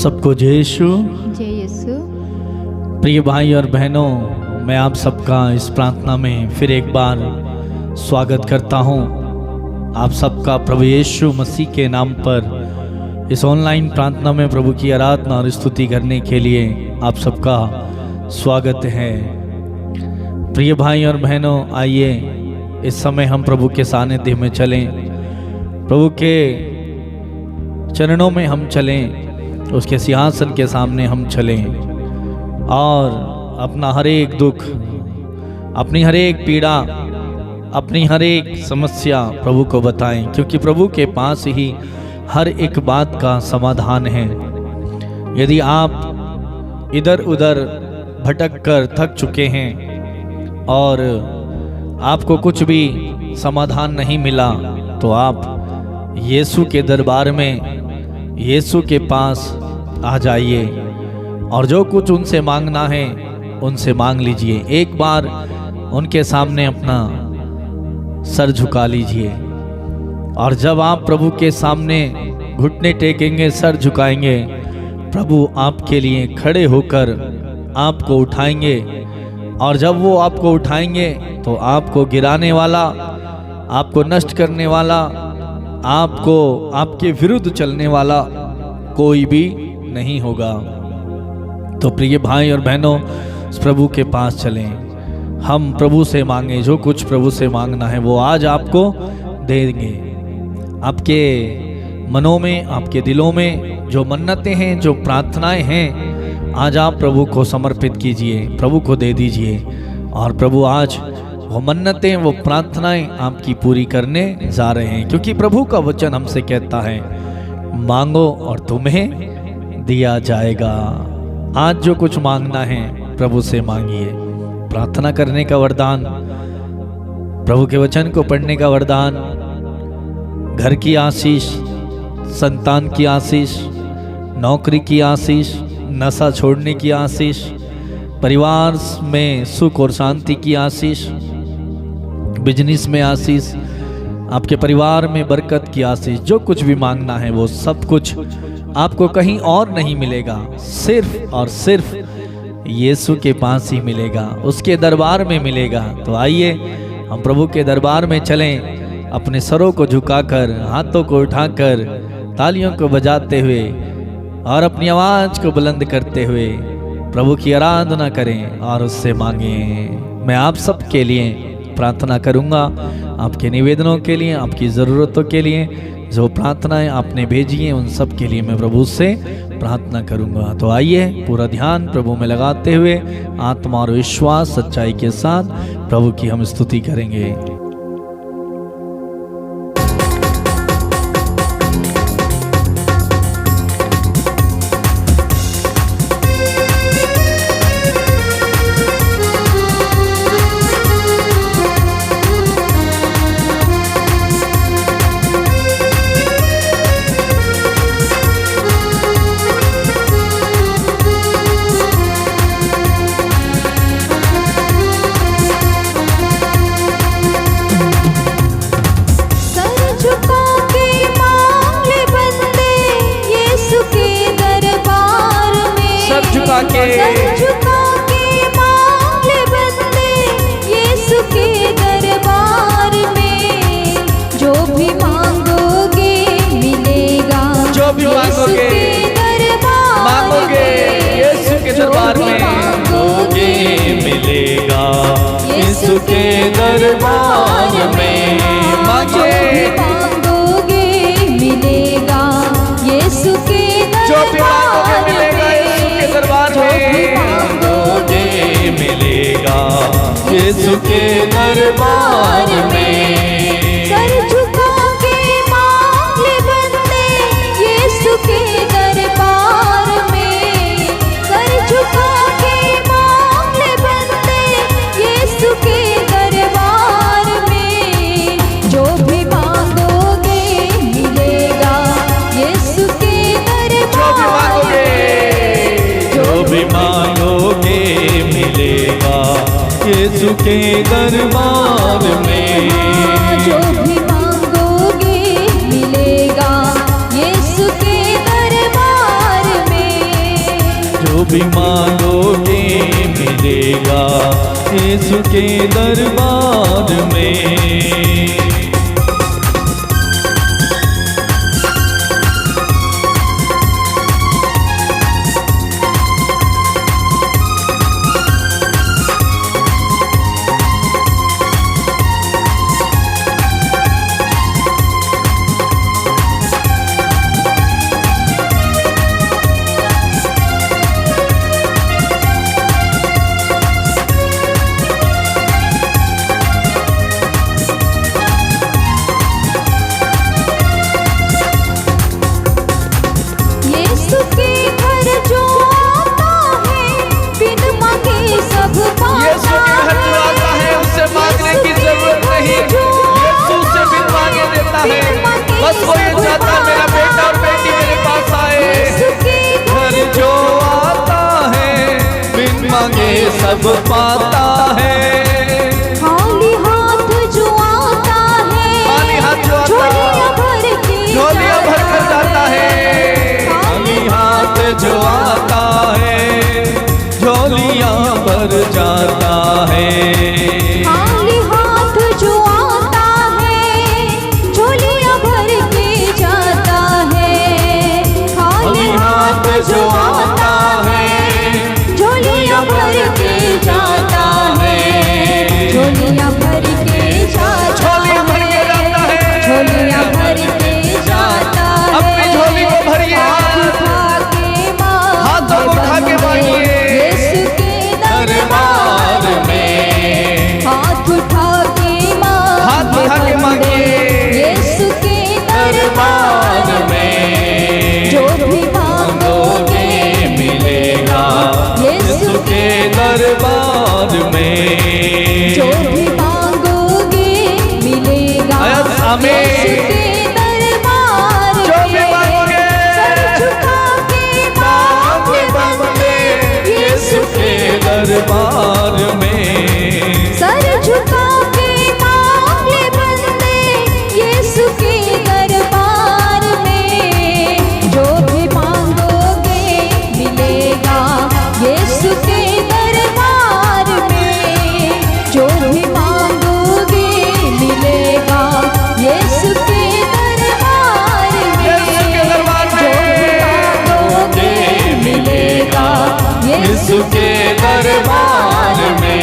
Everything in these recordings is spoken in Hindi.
सबको जय यीशु। जय यीशु। प्रिय भाई और बहनों, मैं आप सबका इस प्रार्थना में फिर एक बार स्वागत करता हूं। आप सबका प्रभु यीशु मसीह के नाम पर इस ऑनलाइन प्रार्थना में प्रभु की आराधना और स्तुति करने के लिए आप सबका स्वागत है। प्रिय भाई और बहनों, आइए इस समय हम प्रभु के सानिध्य में चलें, प्रभु के चरणों में हम चलें, उसके सिंहासन के सामने हम चलें और अपना हर एक दुख, अपनी हर एक पीड़ा, अपनी हर एक समस्या प्रभु को बताएं, क्योंकि प्रभु के पास ही हर एक बात का समाधान है। यदि आप इधर उधर भटक कर थक चुके हैं और आपको कुछ भी समाधान नहीं मिला, तो आप यीशु के दरबार में, यीशु के पास आ जाइए और जो कुछ उनसे मांगना है उनसे मांग लीजिए। एक बार उनके सामने अपना सर झुका लीजिए और जब आप प्रभु के सामने घुटने टेकेंगे, सर झुकाएंगे, प्रभु आपके लिए खड़े होकर आपको उठाएंगे और जब वो आपको उठाएंगे तो आपको गिराने वाला, आपको नष्ट करने वाला, आपको आपके विरुद्ध चलने वाला कोई भी नहीं होगा। तो प्रिय भाई और बहनों, प्रभु के पास चलें, हम प्रभु से मांगे, जो कुछ प्रभु से मांगना है वो आज आपको देंगे। आपके मनों में, आपके दिलों में जो मन्नतें हैं, जो प्रार्थनाएं हैं, आज आप प्रभु को समर्पित कीजिए, प्रभु को दे दीजिए और प्रभु आज वो मन्नतें, वो प्रार्थनाएं आपकी पूरी करने जा रहे हैं, क्योंकि प्रभु का वचन हमसे कहता है, मांगो और तुम्हें दिया जाएगा। आज जो कुछ मांगना है प्रभु से मांगिए। प्रार्थना करने का वरदान, प्रभु के वचन को पढ़ने का वरदान, घर की आशीष, संतान की आशीष, नौकरी की आशीष, नशा छोड़ने की आशीष, परिवार में सुख और शांति की आशीष, बिजनेस में आशीष, आपके परिवार में बरकत की आशीष, जो कुछ भी मांगना है वो सब कुछ आपको कहीं और नहीं मिलेगा, सिर्फ और सिर्फ यीशु के पास ही मिलेगा, उसके दरबार में मिलेगा। तो आइए हम प्रभु के दरबार में चलें, अपने सरों को झुकाकर, हाथों को उठाकर, तालियों को बजाते हुए और अपनी आवाज को बुलंद करते हुए प्रभु की आराधना करें और उससे मांगें। मैं आप सब के लिए प्रार्थना करूंगा, आपके निवेदनों के लिए, आपकी ज़रूरतों के लिए, जो प्रार्थनाएं आपने भेजी हैं उन सब के लिए मैं प्रभु से प्रार्थना करूंगा। तो आइए पूरा ध्यान प्रभु में लगाते हुए आत्मा और विश्वास, सच्चाई के साथ प्रभु की हम स्तुति करेंगे। यीशु के दरबार में मांगोगे मिलेगा, यीशु के दरबार में दरबार में मांगोगे मिलेगा, यीशु के दरबार में सर झुका के मांग ले बंदे, यीशु के दरबार में सर झुका के मांग ले बंदे, यीशु के दरबार में जो भी मांगोगे मिलेगा, यीशु के दरबार में जो भी मांगोगे मिलेगा, यीशु के दरबार में जो भी मांगोगे मिलेगा, यीशु के दरबार में भी मांगोगे मिलेगा यीशु के दरबार में। यीशु के घर जो आता है बिन मांगे सब पाता यीशु के घर जो आता है उससे मांगने की जरूरत नहीं, यीशु से बिन मांगे देता है। बस वो ये चाहता है मेरा बेटा और बेटी मेरे पास आए। यीशु के घर जो आता है बिन मांगे सब पाता है। खाली हाथ जो आता है खाली हाथ जो आता झोलियां भर के झोलियां भर कर जाता है। खाली हाथ जो आता है झोलियां भर जाता है। खाली हाथ जो आता है झोलियां भर के जाता है। खाली हाथ जो आता है झोलियां भर के जाता है। झोलियां भर के जाता झोलियां भर के जाता है। झोलियां भर के जाता है। अपनी झोली को भरिए, हाथों को उठा के मांगिए यीशु के दरबार में। हाथ उठा के मांगिए यीशु के दरबार में। जो भी मांगोगे मिलेगा यीशु के दरबार में। जो भी मांगोगे मिलेगा आमीन। यीशु के दरबार जो भी में। मांगोगे सर झुका के मांगे बंदे यीशु के दरबार में। सर झुका के मांगे बंदे यीशु के दरबार में। जो भी मांगोगे मिलेगा यीशु के दरबार में। जो भी मांगोगे मिलेगा यीशु के दरबार में। यीशु के दरबार में। जो भी मांगोगे मिलेगा यीशु के दरबार में।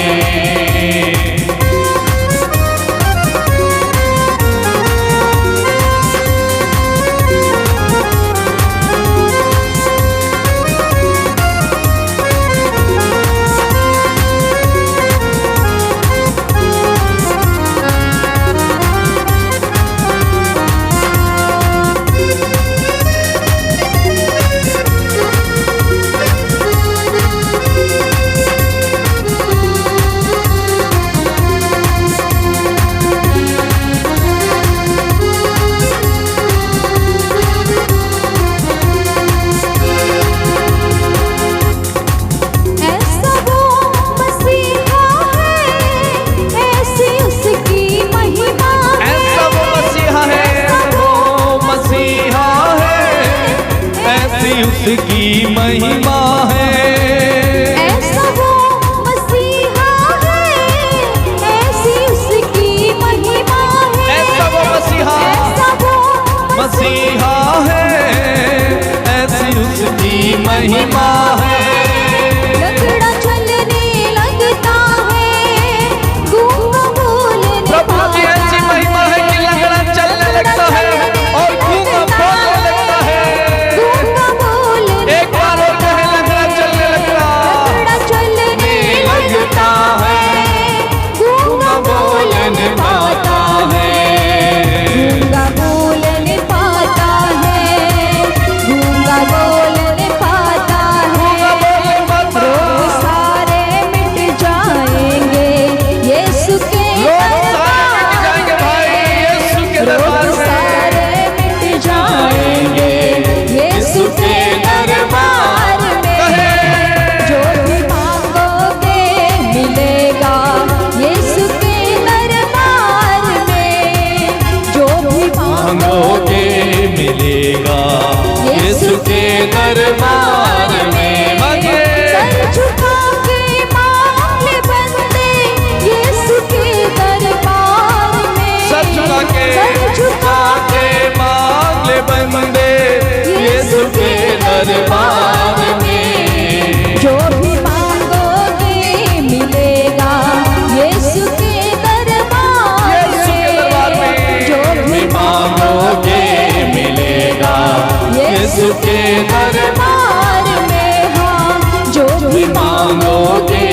ऐसा वो मसीहा है ऐसी उसकी महिमा है। ऐसा वो मसीहा है, वो मसीहा है, ऐसी उसकी महिमा है। ऐसा वो मसीहा है ऐसी उसकी महिमा है। ऐसा वो मसीहा ऐसा वो मसीहा है, ऐसी उसकी महिमा है। लंगड़ा चलने लगता है गूंगा बोलने प्रभु की ऐसी महिमा है कि लंगड़ा चलने लगता है और गूंगा बोलने लगता है। गूंगा बोलने एक बार और कहे लंगड़ा चलने लगता। लंगड़ा चलने लगता है गूंगा बोलने पाता है। गूंगा बोलने पाता है। गूंगा बोलने पाता गूंगा है। बोलने पाता। रोग सारे मिट जाएंगे यीशु के लोग सारे मिट जाएंगे भाई यीशु के दरबार रोग में। सारे मिट जाएंगे यीशु के दरबार में। कहे जो भी मांगोगे मिलेगा यीशु के दरबार में। जो भी मांगोगे मिलेगा यीशु के दरबार में। मांगे दरबार में। जो भी मांगोगे मिलेगा यीशु के दरबार में। जो भी मांगोगे मिलेगा यीशु के दरबार में। हाँ, जो भी मांगोगे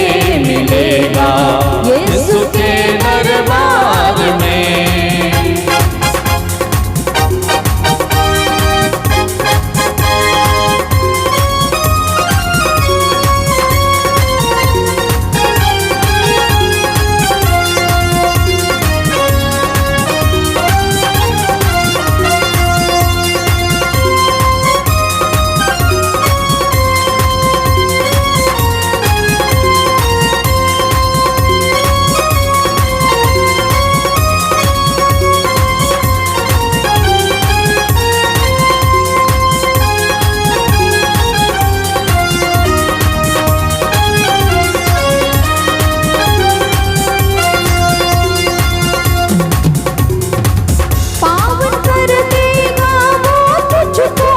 मिलेगा यीशु के दरबार में। पावन कर देगा वो तुझको,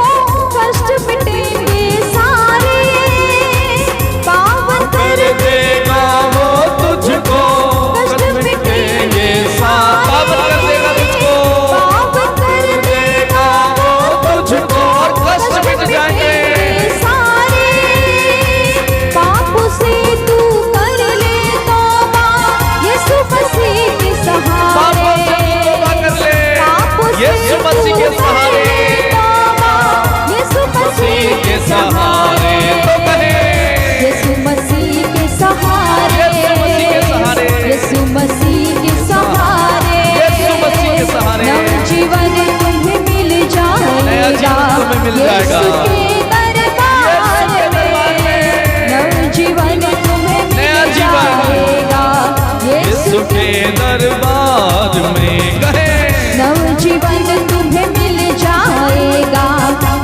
कष्ट मिटेंगे सारे। पावन कर देगा वो तुझको, कष्ट मिटेंगे पावन कर देगा तुझको, पावन कर देगा वो तुझको और कष्ट मिट जाएंगे सारे। पापों से तू कर ले तौबा, यीशु मसीह के पापों से सहारे। तू तौबा कर ले यीशु मसीह के सहारे। यीशु मसीह के सहारे तो कहे, यीशु मसीह के सहारे। यीशु मसीह के सहारे, यीशु मसीह के सहारे। यीशु मसीह के सहारे। नवजीवन तुम्हें मिल नया जाएगा जीवन तुम्हें मिल जाएगा यीशु के दरबार में। नवजीवन तुम्हें नया मिल जीवन जाएगा यीशु के दरबार में। कहे नवजीवन तुम्हें मिल जाएगा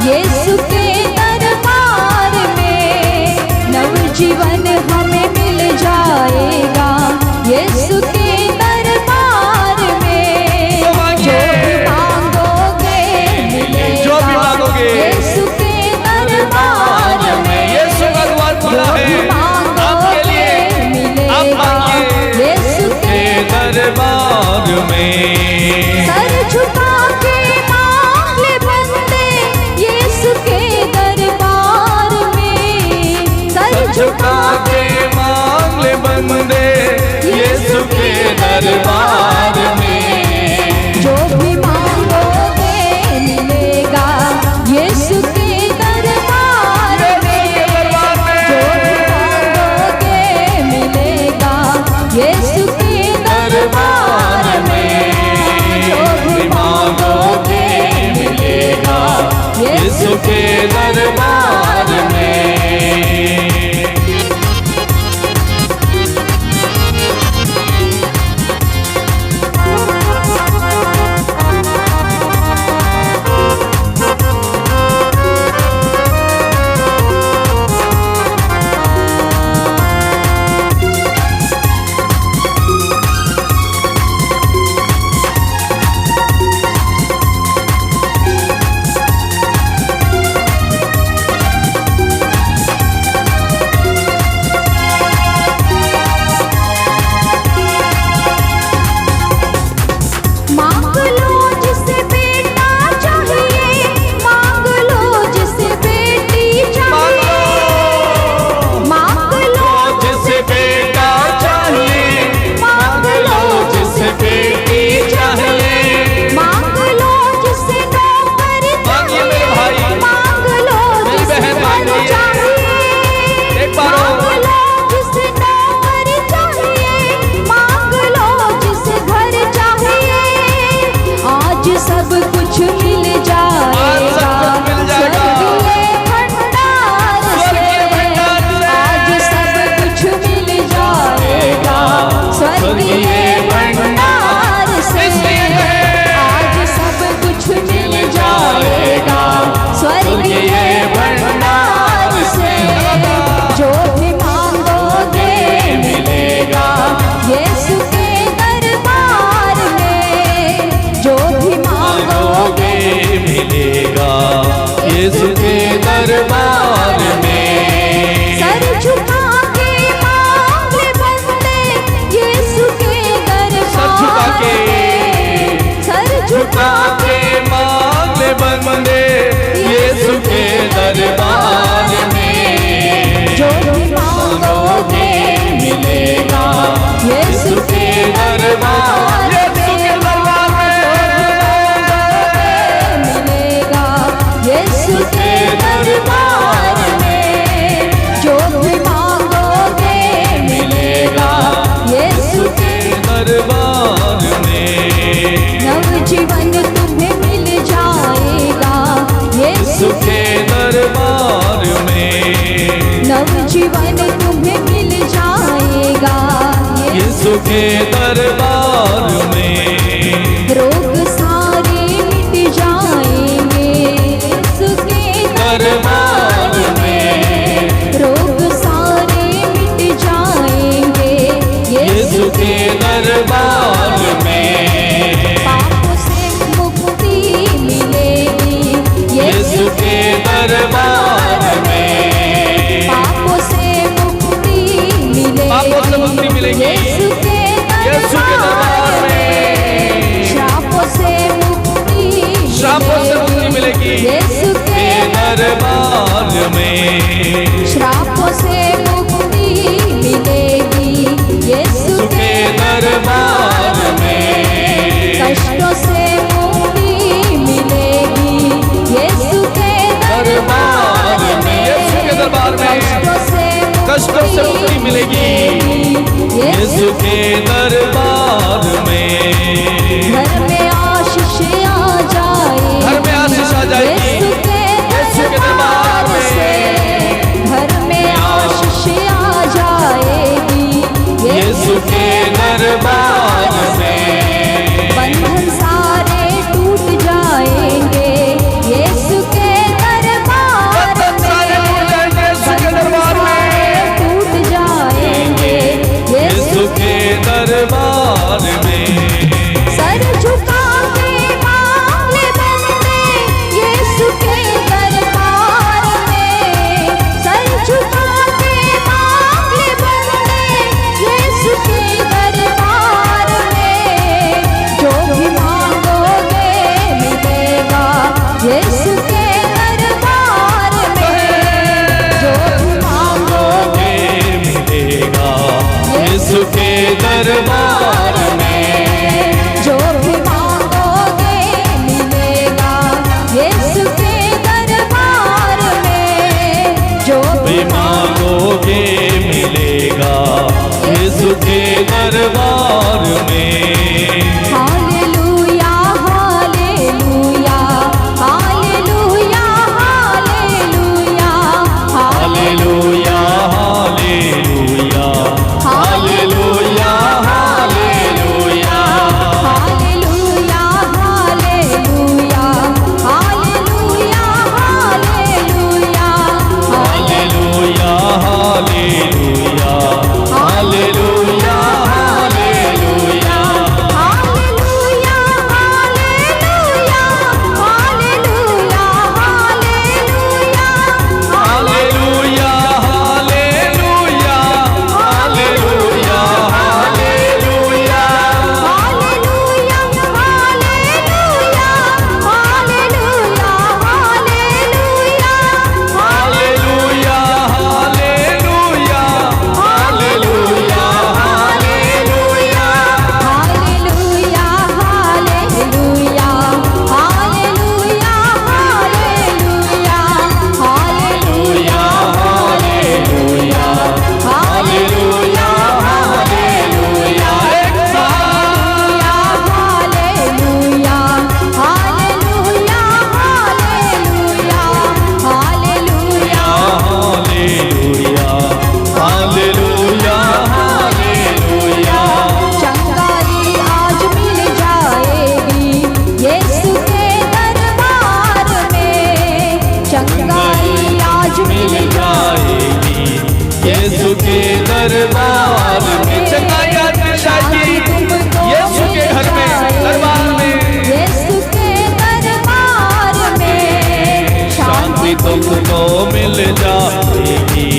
यीशु के दरबार में। नवजीवन हमें मिल जाएगा यीशु के दरबार में। जो भी मांगोगे मिलेगा जो भी मांगोगे यीशु के दरबार में। यीशु का द्वार खुला जो भी है आपके लिए, आप मिलेगा मांगिए यीशु के दरबार में। सर झुका के मांग ले बंदे यीशु के दरबार में। सर झुका के मांग ले बंदे यीशु के दरबार में। जो भी मांगोगे मिलेगा यीशु के दरबार में। जो भी मांगोगे मिलेगा यीशु के दरबार में। जो भी मांगोगे मिलेगा यीशु के दरबार में। के दरबार में। सर झुका के मांग ले बंदे यीशु के दरबार में। सर झुका के मांग ले बंदे यीशु के दरबार में। जो भी मांगोगे मिलेगा यीशु के दरबार में। मिलेगा यीशु के दरबार में। जो भी मांगोगे मिलेगा यीशु के दरबार में। नवजीवन तुम्हें मिल जाएगा यीशु के दरबार में। नवजीवन तुम्हें मिल जाएगा यीशु के दरबार में। रोग सारे मिट जाएंगे यीशु के दरबार में। रोग सारे मिट जाएंगे यीशु के दरबार में। पापों से मुक्ति मिलेगी यीशु के दरबार में। पापों से मुक्ति मिलेगी पापों से मुक्ति मिलेगी यीशु के दरबार में। श्रापों से मुक्ति मिलेगी यीशु के दरबार में। श्रापों से मुक्ति मिलेगी यीशु के दरबार में। कष्टों से मुक्ति मिलेगी यीशु के दरबार में। यीशु के दरबार में। कष्टों से मुक्ति मिलेगी यीशु के दरबार में। घर में आशीष आ जाए घर में आशीष आ जाएगी यीशु के दरबार में। घर में आशीष आ जाएगी यीशु के दरबार में। बंधन सारे टूट जाएंगे यीशु के दरबार में। यीशु के दरबार में। टूट जाएंगे यीशु के दरबार में। सर झुका के मांग ले बंदे यीशु के दरबार में। सर झुका के मांग ले बंदे यीशु के दरबार में। जो भी मांगोगे मिलेगा यीशु के दरबार में। जो भी मांगोगे मिलेगा यीशु के दरबार में। जो भी मांगोगे मिलेगा यीशु के दरबार में। जो भी मांगोगे मिलेगा यीशु के दरबार में। Hallelujah hallelujah hallelujah hallelujah hallelujah hallelujah hallelujah hallelujah तुमको मिल जाएगी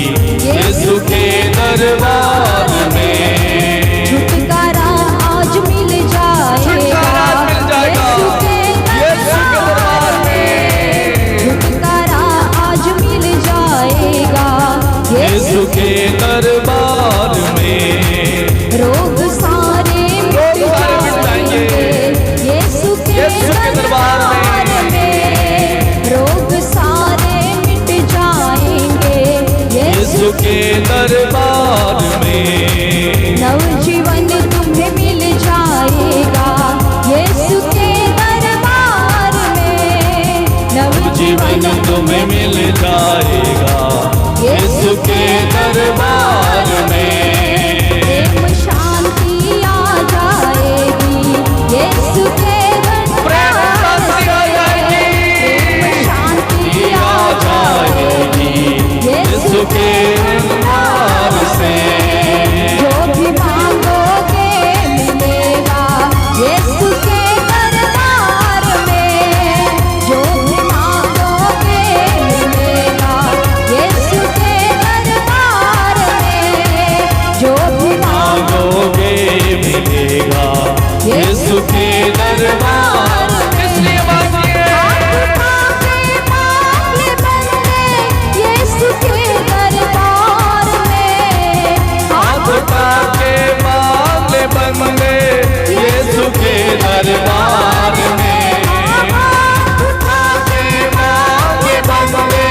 यीशु के दरबार में। छुटकारा आज मिल जाएगा यीशु के दरबार में। छुटकारा आज मिल जाएगा यीशु के दरबार में। रोग सारे मिट जाएंगे यीशु के दरबार में। रोग सारे मिट जाएंगे यीशु के दरबार में। नवजीवन तुम्हें मिल जाएगा यीशु के दरबार में। नवजीवन तुम्हें मिल जाएगा यीशु के दरबार में। प्रेम शांति आ जाएगी यीशु के दरबार में। शांति आ जाएगी यीशु के दरबार से। जो भी मांगोगे मिलेगा यीशु के दरबार में। जो भी मांगोगे मिलेगा यीशु के दरबार में। जो भी मांगोगे मिलेगा यीशु के दरबार में। इसलिए मांगिए यीशु के दरबार में। हाथ उठा के मांगे बंदे यीशु के दरबार में। हाथ उठा के मांगे बंदे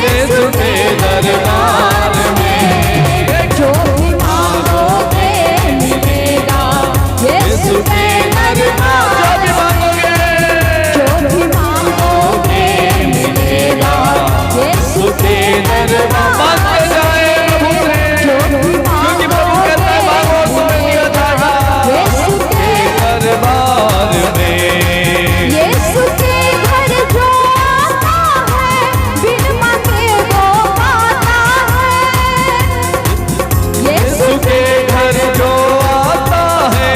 यीशु के दरबार में। जो भी मांगोगे मिलेगा यीशु के दरबार में। जो भी मांगोगे मिलेगा यीशु के दरबार मांगते जाए प्रभु से, जो भी क्योंकि प्रभु कहता है मांगो तुम्हें दिया जाएगा यीशु के दरबार में। यीशु के घर जो आता है बिन मांगे वो पाता है। यीशु के घर जो आता है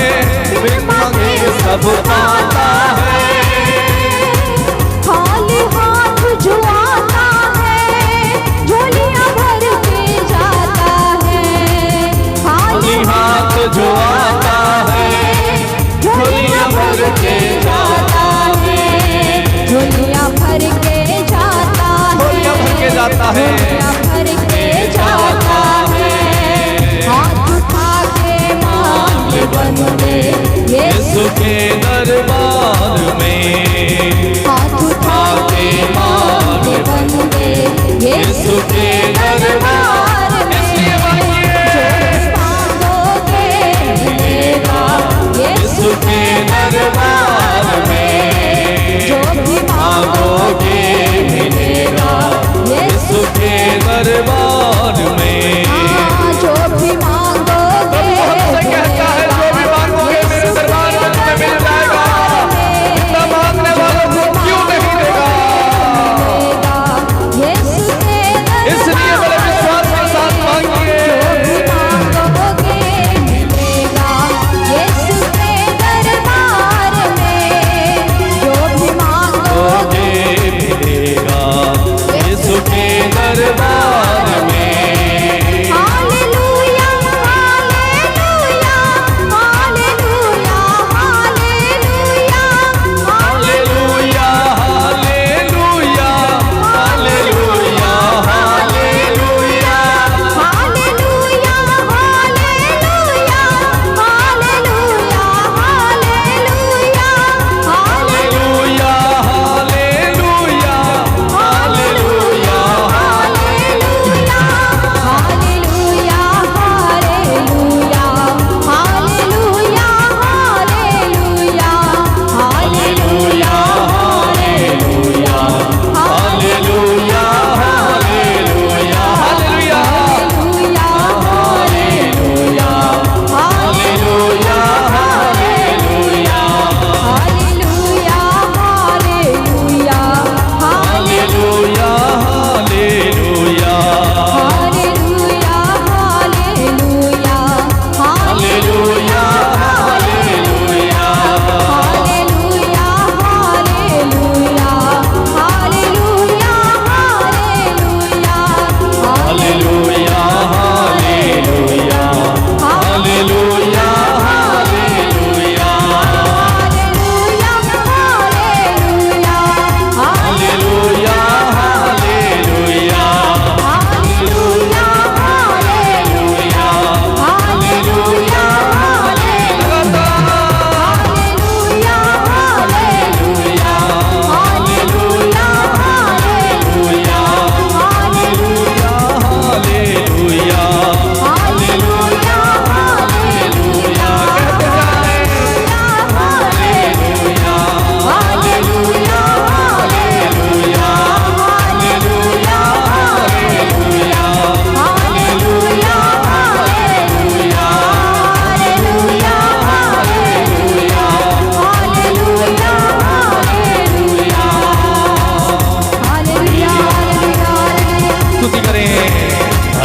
बिन मांगे सब पाता है। खाली हाथ जो आता है झोलियां भर के जाता है। खाली हाथ जो आता है झोलियां भर के जाता है। झोलियां भर के जाता है। झोलियां भर के जाता है। झोलियां भर के जाता है। हाथ उठा के मांग बंदे यीशु के दरबार में। हाथ उठा के मांग बंदे यीशु के दरबार में। इसलिए मांगिए जो मांगोगे मिलेगा यीशु के दरबार में। जो भी मांगोगे मिलेगा यीशु के दरबार में। जो भी मांगोगे हमसे कहता है जो भी मांगोगे मेरे दरबार में तुम्हें मिल जाएगा। इतना मांगने वालों को क्यों नहीं देगा? यीशु के इसलिए मेरे विश्वास के साथ मांगिए। मांगोगे मिलेगा यीशु के दरबार में। जो भी मांगोगे मिलेगा यीशु के दरबार में। Hallelujah hallelujah hallelujah hallelujah hallelujah hallelujah hallelujah hallelujah hallelujah hallelujah hallelujah hallelujah hallelujah hallelujah hallelujah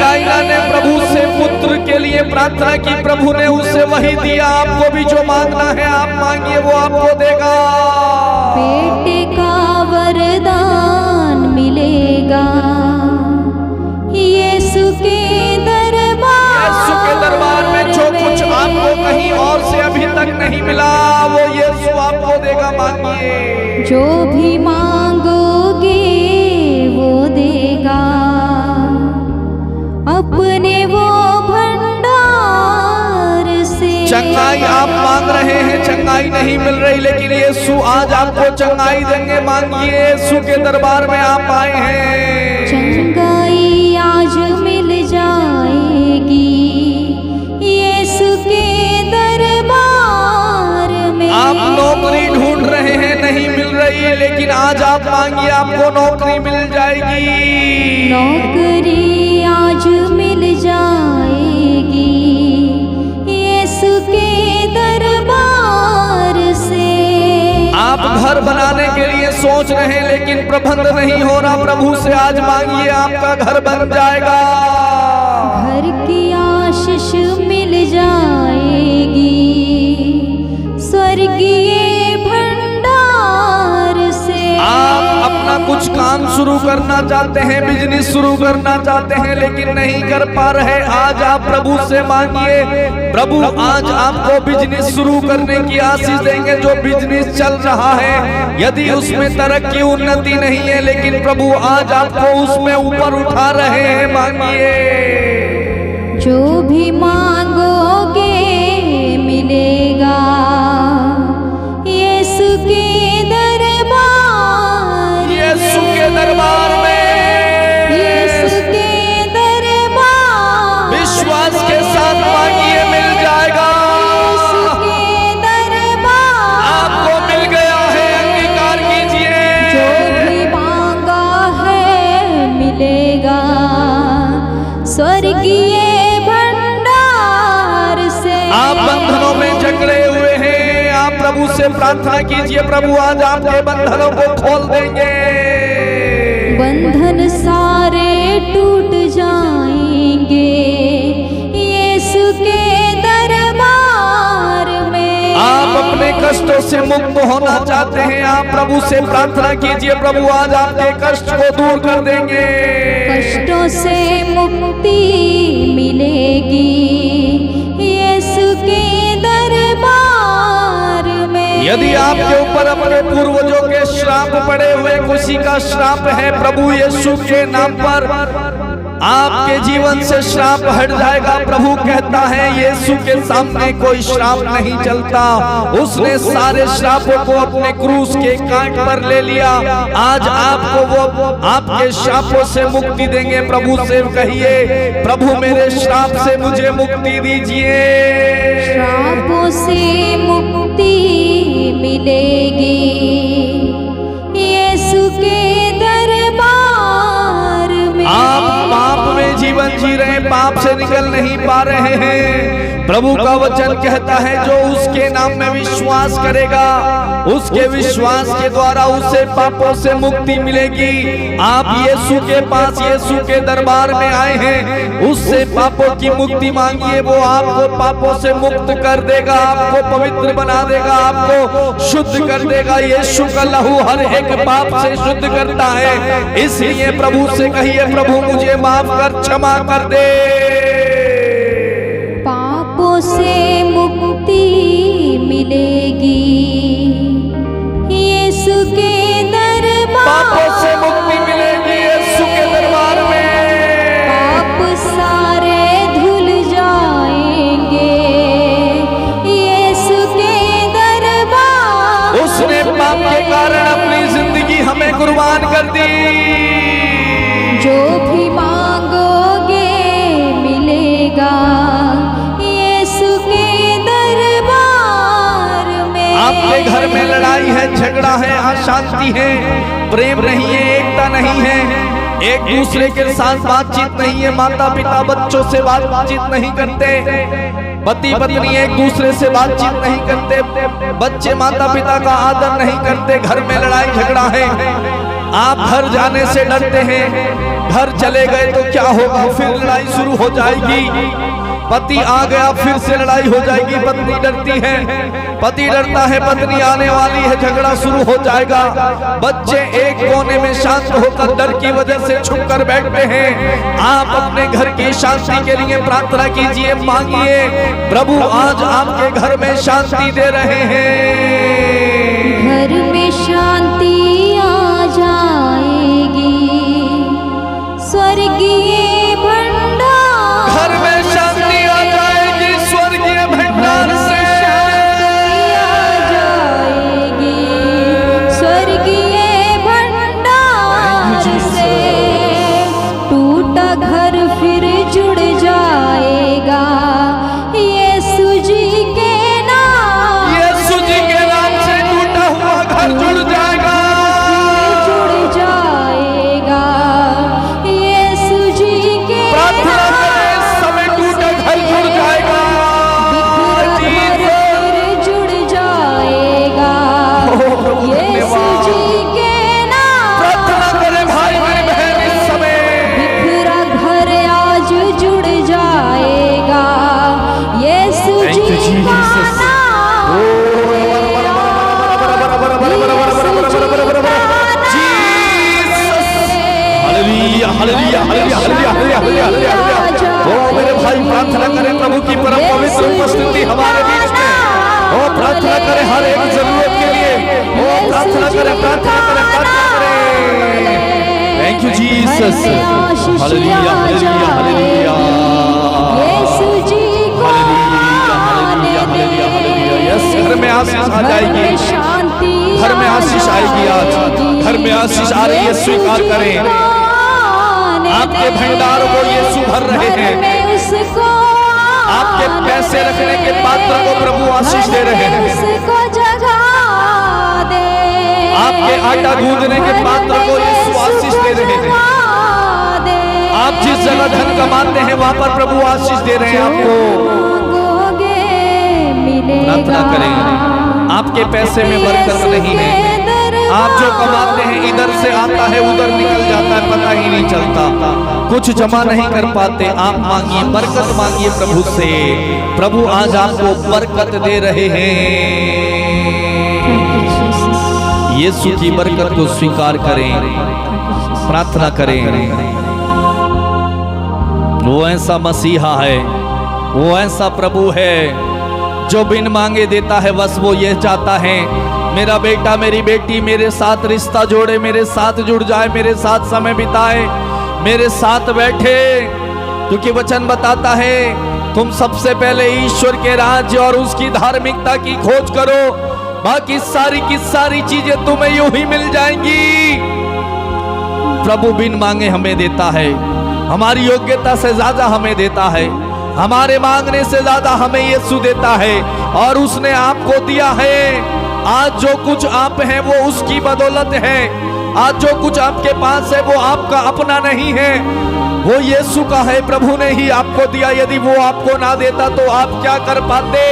काइना ने प्रभु से पुत्र के लिए प्रार्थना की, प्रभु ने उसे वही दिया। आपको भी जो मांगना है आप मांगिए, वो आपको देगा। बेटे का वरदान मिलेगा यीशु के दरबार। यीशु के दरबार में जो कुछ आपको कहीं और से अभी तक नहीं मिला, वो यीशु आपको देगा। मांगिए। जो भी मांगोगे वो देगा, अपने वो भंडार से। चंगाई आप मांग रहे हैं, चंगाई नहीं मिल रही, लेकिन यीशु आज आपको चंगाई देंगे। मांगिए, यीशु के दरबार में आप आए हैं। चंगाई आज मिल जाएगी यीशु के दरबार में। आप नौकरी ढूंढ रहे हैं, नहीं मिल रही है, लेकिन आज आप मांगिए, आपको नौकरी मिल जाएगी। नौकरी आज मिल जाएगी यीशु के दरबार से। आप घर बनाने के लिए सोच रहे हैं, लेकिन प्रबंध नहीं हो रहा, प्रभु से आज मांगिए, आपका घर बन जाएगा। घर की आशीष मिल जाएगी स्वर्गीय भंडार से। आप अपना कुछ काम शुरू करना चाहते हैं, बिजनेस शुरू करना चाहते हैं, लेकिन नहीं कर पा रहे, आज आप प्रभु से मांगिए। प्रभु आज आपको बिजनेस शुरू करने की आशीष देंगे। जो बिजनेस चल रहा है, यदि उसमें तरक्की उन्नति नहीं है, लेकिन प्रभु आज आपको उसमें ऊपर उठा रहे हैं। मांगिए। जो भी मांगोगे मिलेगा यीशु के दरबार। यीशु के दरबार में, यीशु के दरबार। विश्वास के साथ मांगिए, मिल जाएगा। यीशु के दरबार। आपको मिल गया है, अंगीकार कीजिए। जो भी मांगा है मिलेगा स्वर्गीय भंडार से। आप बंधनों में जकड़े हुए हैं, आप प्रभु से प्रार्थना कीजिए, प्रभु आज आपके बंधनों को खोल देंगे। बंधन सारे टूट जाएंगे यीशु के दरबार में। आप अपने कष्टों से मुक्त होना चाहते हैं, आप प्रभु से प्रार्थना कीजिए, प्रभु आज आपके कष्ट को दूर कर देंगे। कष्टों से मुक्ति मिलेगी यीशु के दरबार में। यदि आपके ऊपर अपने पूर्वजों के श्राप पड़े हुए, किसी का श्राप है, प्रभु यीशु के नाम पर आपके जीवन से श्राप हट जाएगा। प्रभु कहता है यीशु के सामने कोई श्राप नहीं चलता। उसने सारे श्रापों को अपने क्रूस के कांट पर ले लिया। आज आपको वो आपके श्रापों से मुक्ति देंगे। प्रभु से कहिए, प्रभु मेरे श्राप से मुझे मुक्ति दीजिए। श्रापों से मुक्ति मिलेगी यीशु के दरबार में। आप पाप में जीवन जी रहे, पाप से निकल नहीं पा रहे हैं। प्रभु का वचन कहता है जो उसके नाम में विश्वास करेगा, उसके विश्वास के द्वारा उसे पापों से मुक्ति मिलेगी। आप यीशु के पास, यीशु के दरबार में आए हैं, उससे पापों की मुक्ति मांगिए। वो आपको पापों से मुक्त कर देगा, आपको पवित्र बना देगा, आपको शुद्ध कर देगा। यीशु का लहू हर एक पाप से शुद्ध करता है। इसलिए प्रभु से कहिए, प्रभु मुझे माफ कर, क्षमा कर दे। पापों से मुक्ति मिलेगी यीशु के दरबार। पापों से मुक्ति मिलेगी यीशु के दरबार में। पाप सारे धुल जाएंगे यीशु के दरबार। उसने पाप के कारण अपनी जिंदगी हमें कुर्बान कर दी। जो भी मांगोगे मिलेगा यीशु के दरबार में। आपके घर में लड़ाई है, झगड़ा है, अशांति है, प्रेम नहीं है, एकता नहीं है, एक दूसरे के साथ बातचीत नहीं है, माता पिता बच्चों से बातचीत नहीं करते, पति पत्नी एक दूसरे से बातचीत नहीं करते, बच्चे माता पिता का आदर नहीं करते, घर में लड़ाई झगड़ा है। आप घर जाने से डरते हैं, घर चले गए तो क्या होगा, फिर लड़ाई शुरू हो जाएगी। पति आ गया फिर से लड़ाई हो जाएगी, पत्नी डरती है, पति डरता है, पत्नी आने वाली है, झगड़ा शुरू हो जाएगा। बच्चे एक कोने में शांत होकर डर की वजह से छुप कर बैठते हैं। आप अपने घर की शांति के लिए प्रार्थना कीजिए, मांगिए, प्रभु आज आपके घर में शांति दे रहे हैं। घर में शांति आ जाएगी, स्वर्गीय भंडार। घर में शांति आ जाएगी, स्वर्गीय भंडार से आ जाएगी, स्वर्गीय भंडार से। टूटा घर फिर जुड़ जाएगा, यीशु जी के नाम। यीशु जी के नाम से टूटा हुआ घर जुड़ जाएगा, जुड़ जाएगा, यीशु जी के प्रार्थना करें, इस समय टूटा घर जुड़ जाएगा। बिखरा घर फिर जुड़ जाएगा, यीशु जी के नाम। प्रार्थना करें भाई मेरी बहन, इस समय बिखरा घर आज जुड़ जाएगा, यीशु Thank you, जी का Jesus. नाम। Hallelujah, hallelujah, hallelujah, hallelujah, hallelujah, hallelujah, hallelujah. ओ मेरे भाई, प्रार्थना करें प्रभु की परम पवित्र उपस्थिति हमारे बीच में। ओ प्रार्थना करें हर एक जरूरत के लिए। ओ प्रार्थना करें, प्रार्थना करें, प्रार्थना करें। Thank you Jesus. Hallelujah, hallelujah, hallelujah, Yeshu ji को hallelujah, hallelujah, hallelujah, hallelujah. Yes, घर में आशीष आ जाएगी, शांति, घर में आशीष आएगी। आज घर में आशीष आ रही है, स्वीकार करें। आपके भंडारों को यीशु भर रहे हैं, आपके पैसे रखने के पात्र को प्रभु आशीष दे रहे हैं, आपके आटा गूंदने के पात्र को यीशु आशीष दे रहे हैं। आप जिस जगह धन कमाते हैं वहां पर प्रभु आशीष दे रहे हैं आपको। प्रार्थना करें, आपके पैसे में बरकत नहीं है, आप जो कमाते हैं इधर से आता है उधर निकल जाता है, पता ही नहीं चलता, कुछ जमा नहीं कर पाते। आप मांगिए, बरकत मांगिए प्रभु से, प्रभु आज आपको बरकत दे रहे हैं। यीशु की बरकत को स्वीकार करें, प्रार्थना करें। वो ऐसा मसीहा है, वो ऐसा प्रभु है जो बिन मांगे देता है। बस वो ये चाहता है, मेरा बेटा मेरी बेटी मेरे साथ रिश्ता जोड़े, मेरे साथ जुड़ जाए, मेरे साथ समय बिताए, मेरे साथ बैठे। क्योंकि वचन बताता है, तुम सबसे पहले ईश्वर के राज्य और उसकी धार्मिकता की खोज करो, बाकी सारी की सारी चीजें तुम्हें यूं ही मिल जाएंगी। प्रभु बिन मांगे हमें देता है, हमारी योग्यता से ज्यादा हमें देता है, हमारे मांगने से ज्यादा हमें यीशु देता है। और उसने आपको दिया है। आज जो कुछ आप हैं वो उसकी बदौलत है। आज जो कुछ आपके पास है वो आपका अपना नहीं है, वो यीशु का है। प्रभु ने ही आपको दिया। यदि वो आपको ना देता तो आप क्या कर पाते?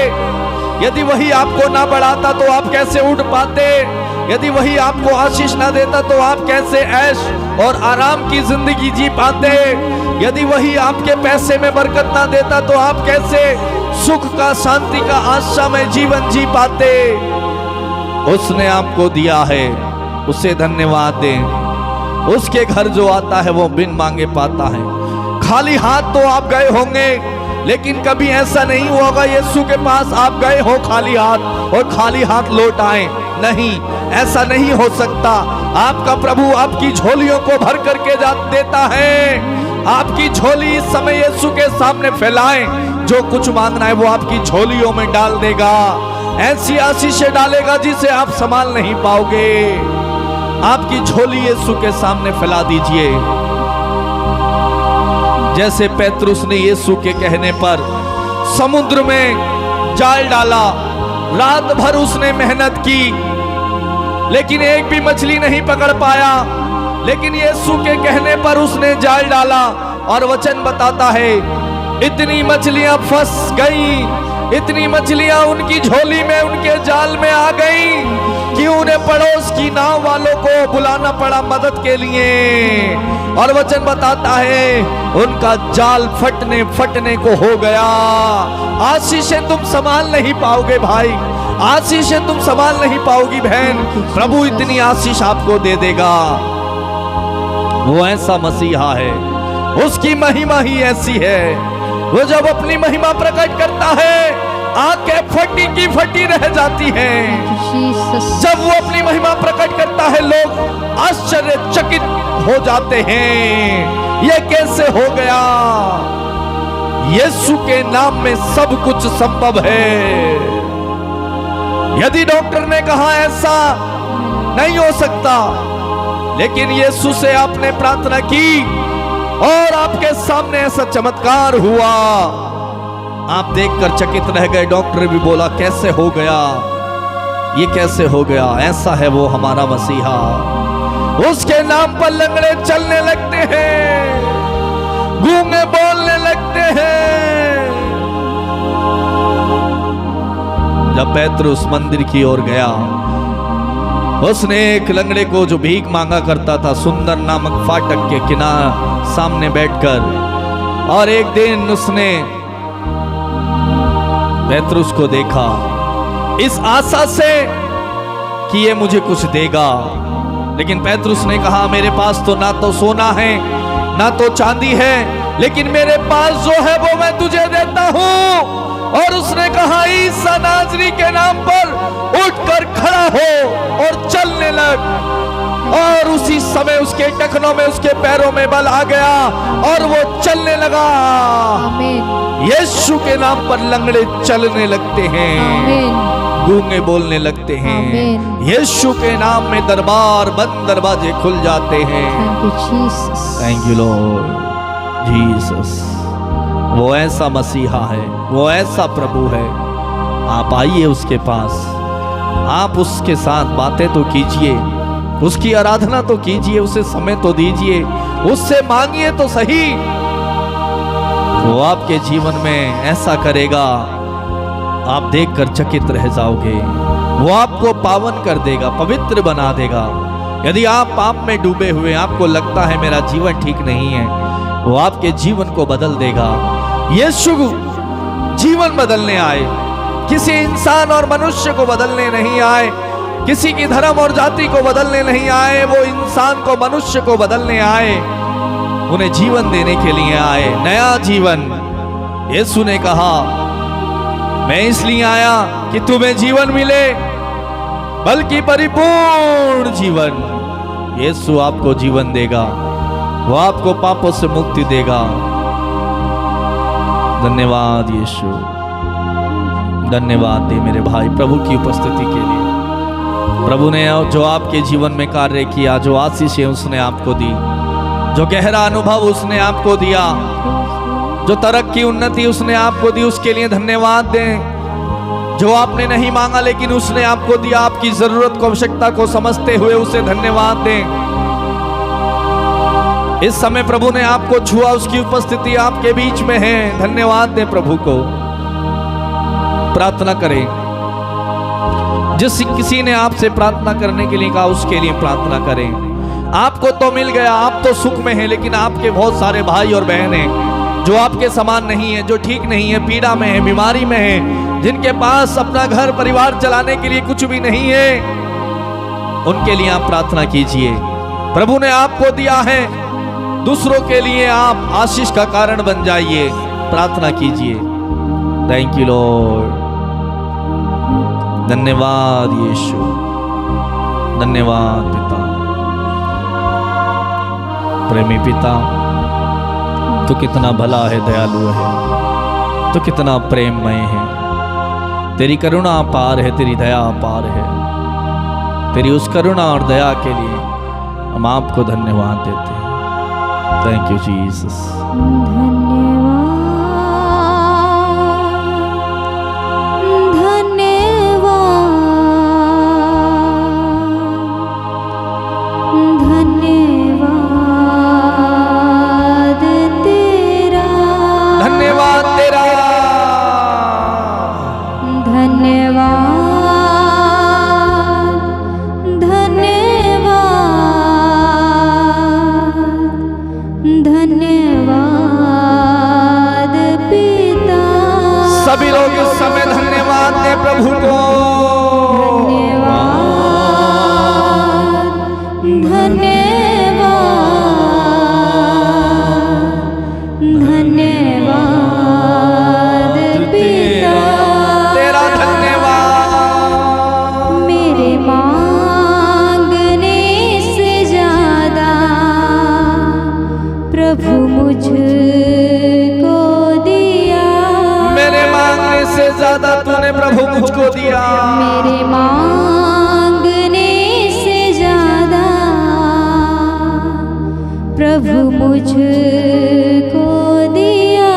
यदि वही आपको ना बढ़ाता तो आप कैसे उठ पाते? यदि वही आपको आशीष ना देता तो आप कैसे ऐश और आराम की जिंदगी जी पाते? यदि वही आपके पैसे में बरकत ना देता तो आप कैसे सुख का, शांति का, आशा में जीवन जी पाते? उसने आपको दिया है, उसे धन्यवाद दें। उसके घर जो आता है वो बिन मांगे पाता है। खाली हाथ तो आप गए होंगे, लेकिन कभी ऐसा नहीं होगा यीशु के पास आप गए हो खाली हाथ और खाली हाथ लौट आए। नहीं, ऐसा नहीं हो सकता। आपका प्रभु आपकी झोलियों को भर करके देता है। आपकी झोली इस समय यीशु के सामने फैलाएं। जो कुछ मांगना है वो आपकी झोलियों में डाल देगा। ऐसी आशीषें डालेगा जिसे आप संभाल नहीं पाओगे। आपकी झोली यीशु के सामने फैला दीजिए। जैसे पेतरुस ने यीशु के कहने पर समुद्र में जाल डाला, रात भर उसने मेहनत की, लेकिन एक भी मछली नहीं पकड़ पाया। लेकिन यीशु के कहने पर उसने जाल डाला और वचन बताता है इतनी मछलियां फंस गई, इतनी मछलियां उनकी झोली में, उनके जाल में आ गई कि उन्हें पड़ोस की नाव वालों को बुलाना पड़ा मदद के लिए। और वचन बताता है उनका जाल फटने को हो गया। आशीषें तुम संभाल नहीं पाओगे भाई, आशीषें तुम संभाल नहीं पाओगी बहन। प्रभु इतनी आशीष आपको दे देगा। वो ऐसा मसीहा है, उसकी महिमा ही ऐसी है। वो जब अपनी महिमा प्रकट करता है आंखें फटी की फटी रह जाती हैं। जब वो अपनी महिमा प्रकट करता है लोग आश्चर्यचकित हो जाते हैं। ये कैसे हो गया? यीशु के नाम में सब कुछ संभव है। यदि डॉक्टर ने कहा ऐसा नहीं हो सकता, लेकिन यीशु से आपने प्रार्थना की और आपके सामने ऐसा चमत्कार हुआ। आप देखकर चकित रह गए। डॉक्टर भी बोला कैसे हो गया, ये कैसे हो गया? ऐसा है वो हमारा मसीहा। उसके नाम पर लंगड़े चलने लगते हैं, गूंगे बोलने लगते हैं। जब पेतरुस मंदिर की ओर गया, उसने एक लंगड़े को जो भीख मांगा करता था सुंदर नामक फाटक के किनारे सामने बैठकर, और एक दिन उसने पेतरुस को देखा इस आशा से कि ये मुझे कुछ देगा। लेकिन पेतरुस ने कहा मेरे पास तो ना तो सोना है ना तो चांदी है, लेकिन मेरे पास जो है वो मैं तुझे देता हूं। और उसने कहा ईसा नाज़री के नाम पर उठकर खड़ा हो और चलने लग। और उसी समय उसके टखनों में उसके पैरों में बल आ गया और वो चलने लगा। यीशु के नाम पर लंगड़े चलने लगते हैं, गूंगे बोलने लगते हैं। यीशु के नाम में दरबार बंद दरवाजे खुल जाते हैं। Thank you Lord Jesus. वो ऐसा मसीहा है, वो ऐसा प्रभु है। आप आइए उसके पास, आप उसके साथ बातें तो कीजिए, उसकी आराधना तो कीजिए, उसे समय तो दीजिए, उससे मांगिए तो सही। वो आपके जीवन में ऐसा करेगा, आप देखकर चकित रह जाओगे। वो आपको पावन कर देगा, पवित्र बना देगा। यदि आप पाप में डूबे हुए, आपको लगता है मेरा जीवन ठीक नहीं है, वो आपके जीवन को बदल देगा। यीशु जीवन बदलने आए, किसी इंसान और मनुष्य को बदलने नहीं आए, किसी की धर्म और जाति को बदलने नहीं आए। वो इंसान को, मनुष्य को बदलने आए, उन्हें जीवन देने के लिए आए, नया जीवन। यीशु ने कहा मैं इसलिए आया कि तुम्हें जीवन मिले, बल्कि परिपूर्ण जीवन। यीशु आपको जीवन देगा, वो आपको पापों से मुक्ति देगा। धन्यवाद यीशु, धन्यवाद दे मेरे भाई प्रभु की उपस्थिति के लिए। प्रभु ने जो आपके जीवन में कार्य किया, जो आशीष है उसने आपको दी, जो गहरा अनुभव उसने आपको दिया, जो तरक्की उन्नति उसने आपको दी, उसके लिए धन्यवाद दें। जो आपने नहीं मांगा लेकिन उसने आपको दिया, आपकी जरूरत को, आवश्यकता को समझते हुए उसे धन्यवाद दें। इस समय प्रभु ने आपको छुआ, उसकी उपस्थिति आपके बीच में है, धन्यवाद दें प्रभु को। प्रार्थना करें, जिस किसी ने आपसे प्रार्थना करने के लिए कहा उसके लिए प्रार्थना करें। आपको तो मिल गया, आप तो सुख में हैं, लेकिन आपके बहुत सारे भाई और बहन हैं जो आपके समान नहीं है, जो ठीक नहीं है, पीड़ा में है, बीमारी में है, जिनके पास अपना घर परिवार चलाने के लिए कुछ भी नहीं है। उनके लिए आप प्रार्थना कीजिए। प्रभु ने आपको दिया है, दूसरों के लिए आप आशीष का कारण बन जाइए। प्रार्थना कीजिए। थैंक यू लॉर्ड, धन्यवाद यीशु, धन्यवाद पिता, प्रेमी पिता। तू कितना भला है, दयालु है, तू कितना प्रेममय है। तेरी करुणा अपार है, तेरी दया अपार है। तेरी उस करुणा और दया के लिए हम आपको धन्यवाद देते हैं। Thank you Jesus. सभी लोग इस समय धन्यवाद दे प्रभु को। धन्यवाद पिता, तेरा धन्यवाद। मेरे मांगने से ज्यादा प्रभु मुझको दिया। मेरे मांगने से ज्यादा तूने प्रभु मुझको दिया। मेरे मांगने से ज्यादा प्रभु मुझको दिया।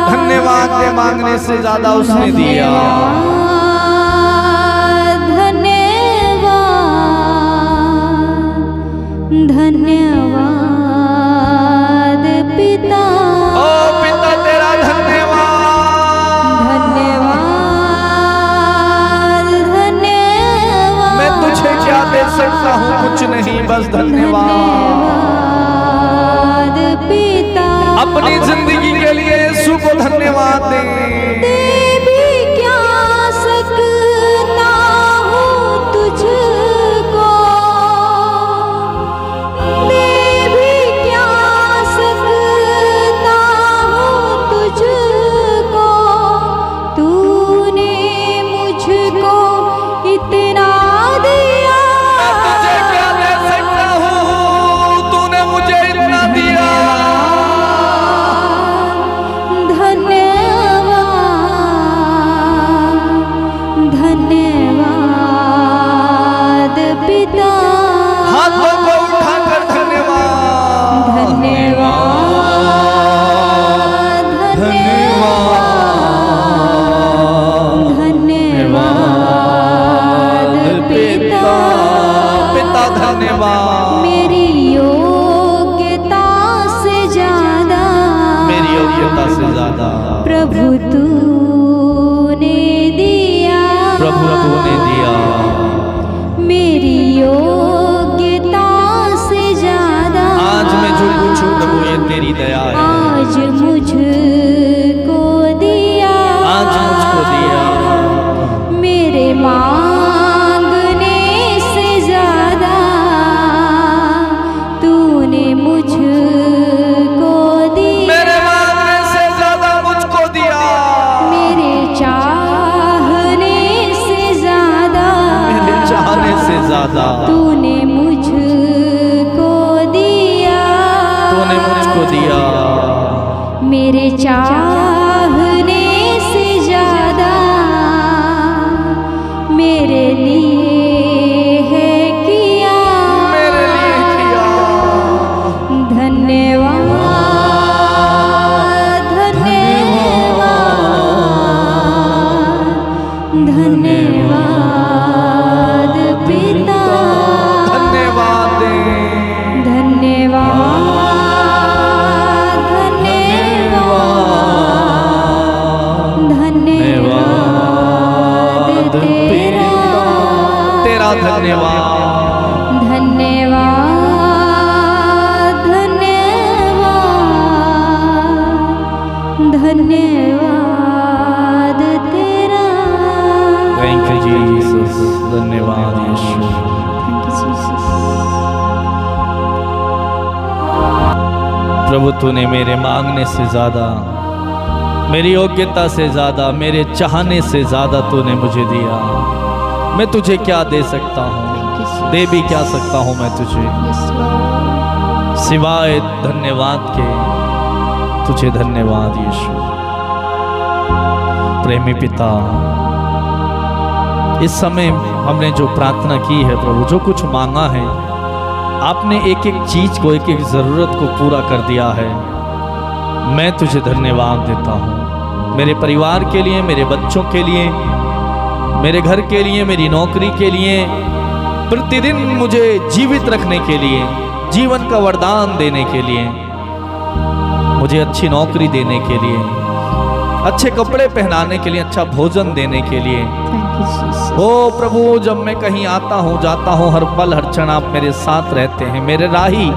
धन्यवाद दे, मांगने से ज्यादा उसने दिया। धन्यवाद, धन्यवाद पिता। ओ पिता तेरा धन्यवाद। धन्यवाद, धन्यवाद। मैं तुझे क्या दे सकता हूँ, कुछ नहीं, बस धन्यवाद पिता। अपनी जिंदगी के लिए यीशु को धन्यवाद दे। दे भी क्या सकता हूँ तुझको, दे भी क्या सकता हूँ तुझको। तूने मुझको इतना दिया। तुझे क्या दे सकता हूँ, तूने मुझे इतना दिया। धन्यवाद, धन्यवाद पिता। हाथों को उठाकर धन्यवाद। धन्यवाद, धन्यवाद, धन्यवाद पिता। पिता धन्यवाद। मेरी योग्यता से ज्यादा, मेरी योग्यता से ज्यादा प्रभु तूने दिया। प्रभु तूने दिया। मेरी योग्यता से ज्यादा आज मैं जो कुछ हूँ प्रभु ये तेरी दया है। आज मुझको दिया। आज मुझको दिया। मेरे मांगने से ज्यादा तूने मुझको दिया। मेरे मांगने से ज्यादा मुझको दिया। मेरे चाहने से ज्यादा, मेरे चाहने से ज्यादा तूने मुझको दिया। तूने मुझको दिया। मेरे चाहने से ज्यादा मेरे लिए है किया। मेरे लिए किया। धन्यवाद, धन्यवाद, धन्यवाद पिता। धन्यवाद दे। धन्यवाद, धन्यवाद, धन्यवाद तेरा। तेरा धन्यवाद। धन्यवाद, धन्यवाद, धन्यवाद तेरा। Thank you Jesus. धन्यवाद यीशु। Thank you Jesus. प्रभु तूने मेरे मांगने से ज्यादा, मेरी योग्यता से ज्यादा, मेरे चाहने से ज्यादा तूने मुझे दिया। मैं तुझे क्या दे सकता हूँ, दे भी क्या सकता हूँ मैं तुझे, सिवाय धन्यवाद के। तुझे धन्यवाद यीशु। प्रेमी पिता, इस समय हमने जो प्रार्थना की है प्रभु, जो कुछ मांगा है, आपने एक एक चीज को, एक एक जरूरत को पूरा कर दिया है। मैं तुझे धन्यवाद देता हूँ। मेरे परिवार के लिए, मेरे बच्चों के लिए, मेरे घर के लिए, मेरी नौकरी के लिए, प्रतिदिन मुझे जीवित रखने के लिए, जीवन का वरदान देने के लिए, मुझे अच्छी नौकरी देने के लिए, अच्छे कपड़े पहनाने के लिए, अच्छा भोजन देने के लिए। ओ प्रभु, जब मैं कहीं आता हूँ, जाता हूँ, हर पल हर क्षण आप मेरे साथ रहते हैं। मेरे राही,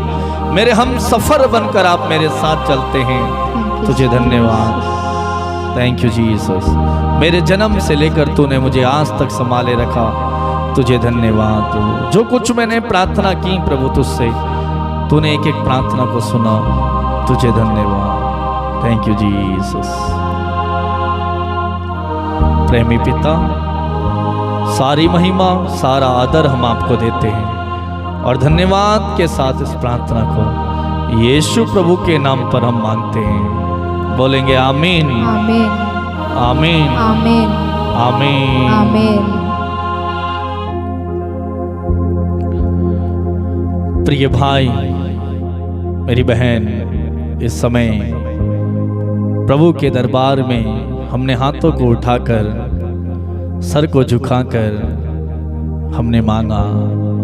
मेरे हम सफर बनकर आप मेरे साथ चलते हैं। तुझे धन्यवाद। Thank you Jesus. मेरे जन्म से लेकर तूने मुझे आज तक संभाले रखा, तुझे धन्यवाद प्रभु। जो कुछ मैंने प्रार्थना की प्रभु तुझसे, तूने एक एक प्रार्थना को सुना, तुझे धन्यवाद। Thank you Jesus. प्रेमी पिता, सारी महिमा सारा आदर हम आपको देते हैं और धन्यवाद के साथ इस प्रार्थना को यीशु प्रभु के नाम पर हम मांगते हैं। बोलेंगे आमीन आमीन आमीन आमीन आमीन। आमीन। प्रिय भाई, मेरी बहन, इस समय प्रभु के दरबार में हमने हाथों को उठाकर, सर को झुकाकर हमने मांगा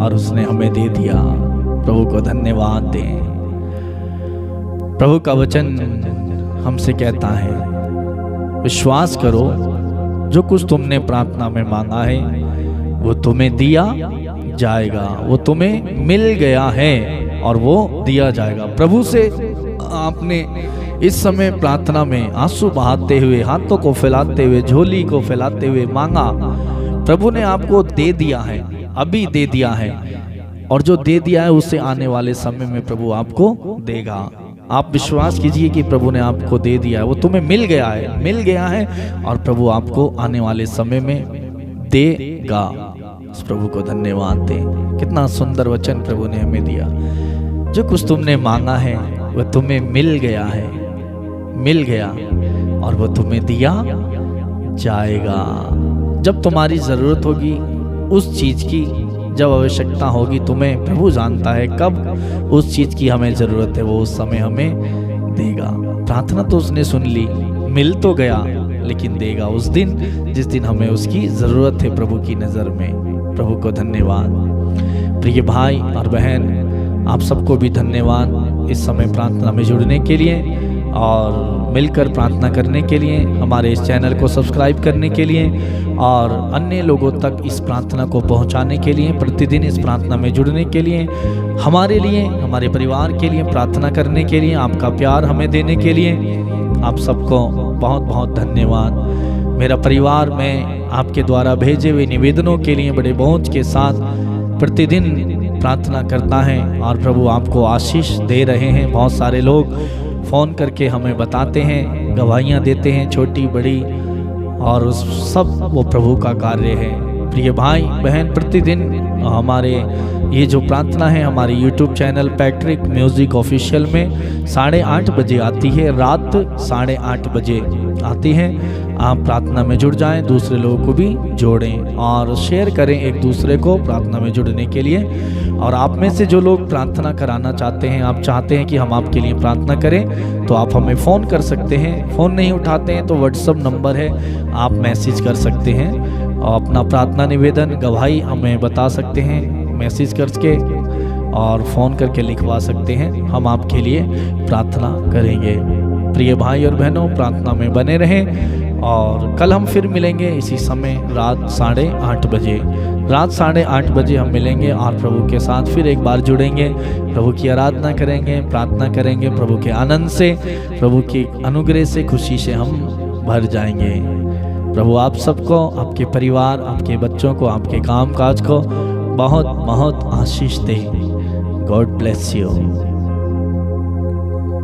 और उसने हमें दे दिया। प्रभु को धन्यवाद दें। प्रभु का वचन हमसे कहता है, विश्वास करो, जो कुछ तुमने प्रार्थना में मांगा है वो तुम्हें दिया जाएगा, वो तुम्हें मिल गया है और वो दिया जाएगा। प्रभु से आपने इस समय प्रार्थना में आंसू बहाते हुए, हाथों को फैलाते हुए, झोली को फैलाते हुए मांगा, प्रभु ने आपको दे दिया है, अभी दे दिया है, और जो दे दिया है उसे आने वाले समय में प्रभु आपको देगा। आप विश्वास कीजिए कि प्रभु ने आपको दे दिया है, वो तुम्हें मिल गया है, मिल गया है, और प्रभु आपको आने वाले समय में देगा। उस प्रभु को धन्यवाद दें। कितना सुंदर वचन प्रभु ने हमें दिया। जो कुछ तुमने मांगा है वह तुम्हें मिल गया है, मिल गया, और वो तुम्हें दिया जाएगा। जब तुम्हारी जरूरत होगी उस चीज की, जब आवश्यकता होगी, तुम्हें प्रभु जानता है कब उस चीज की हमें जरूरत है, वो उस समय हमें देगा। प्रार्थना तो उसने सुन ली, मिल तो गया, लेकिन देगा उस दिन जिस दिन हमें उसकी जरूरत है प्रभु की नजर में। प्रभु को धन्यवाद। प्रिय भाई और बहन, आप सबको भी धन्यवाद इस समय प्रार्थना में जुड़ने के लिए और मिलकर प्रार्थना करने के लिए, हमारे इस चैनल को सब्सक्राइब करने के लिए और अन्य लोगों तक इस प्रार्थना को पहुंचाने के लिए, प्रतिदिन इस प्रार्थना में जुड़ने के लिए, हमारे लिए, हमारे परिवार के लिए प्रार्थना करने के लिए, आपका प्यार हमें देने के लिए आप सबको बहुत बहुत धन्यवाद। मेरा परिवार, मैं आपके द्वारा भेजे हुए निवेदनों के लिए बड़े बोझ के साथ प्रतिदिन प्रार्थना करता है और प्रभु आपको आशीष दे रहे हैं। बहुत सारे लोग फ़ोन करके हमें बताते हैं, गवाहियाँ देते हैं, छोटी बड़ी, और उस सब वो प्रभु का कार्य है। प्रिय भाई बहन, प्रतिदिन हमारे ये जो प्रार्थना है हमारे YouTube channel Patrick music official में 8:30 बजे आती है, रात 8:30 बजे आती है। आप प्रार्थना में जुड़ जाएं, दूसरे लोगों को भी जोड़ें और शेयर करें एक दूसरे को प्रार्थना में जुड़ने के लिए। और आप में से जो लोग प्रार्थना कराना चाहते हैं, आप चाहते हैं कि हम आपके लिए प्रार्थना करें, तो आप हमें फ़ोन कर सकते हैं। फ़ोन नहीं उठाते हैं तो व्हाट्सएप नंबर है, आप मैसेज कर सकते हैं और अपना प्रार्थना निवेदन, गवाही हमें बता सकते हैं मैसेज करके, और फ़ोन करके लिखवा सकते हैं। हम आपके लिए प्रार्थना करेंगे। प्रिय भाई और बहनों, प्रार्थना में बने रहें और कल हम फिर मिलेंगे इसी समय रात 8:30 बजे। रात 8:30 बजे हम मिलेंगे और प्रभु के साथ फिर एक बार जुड़ेंगे, प्रभु की आराधना करेंगे, प्रार्थना करेंगे। प्रभु के आनंद से, प्रभु की अनुग्रह से, खुशी से हम भर जाएंगे। प्रभु आप सबको, आपके परिवार, आपके बच्चों को, आपके काम काज को बहुत बहुत आशीष दे। God bless you.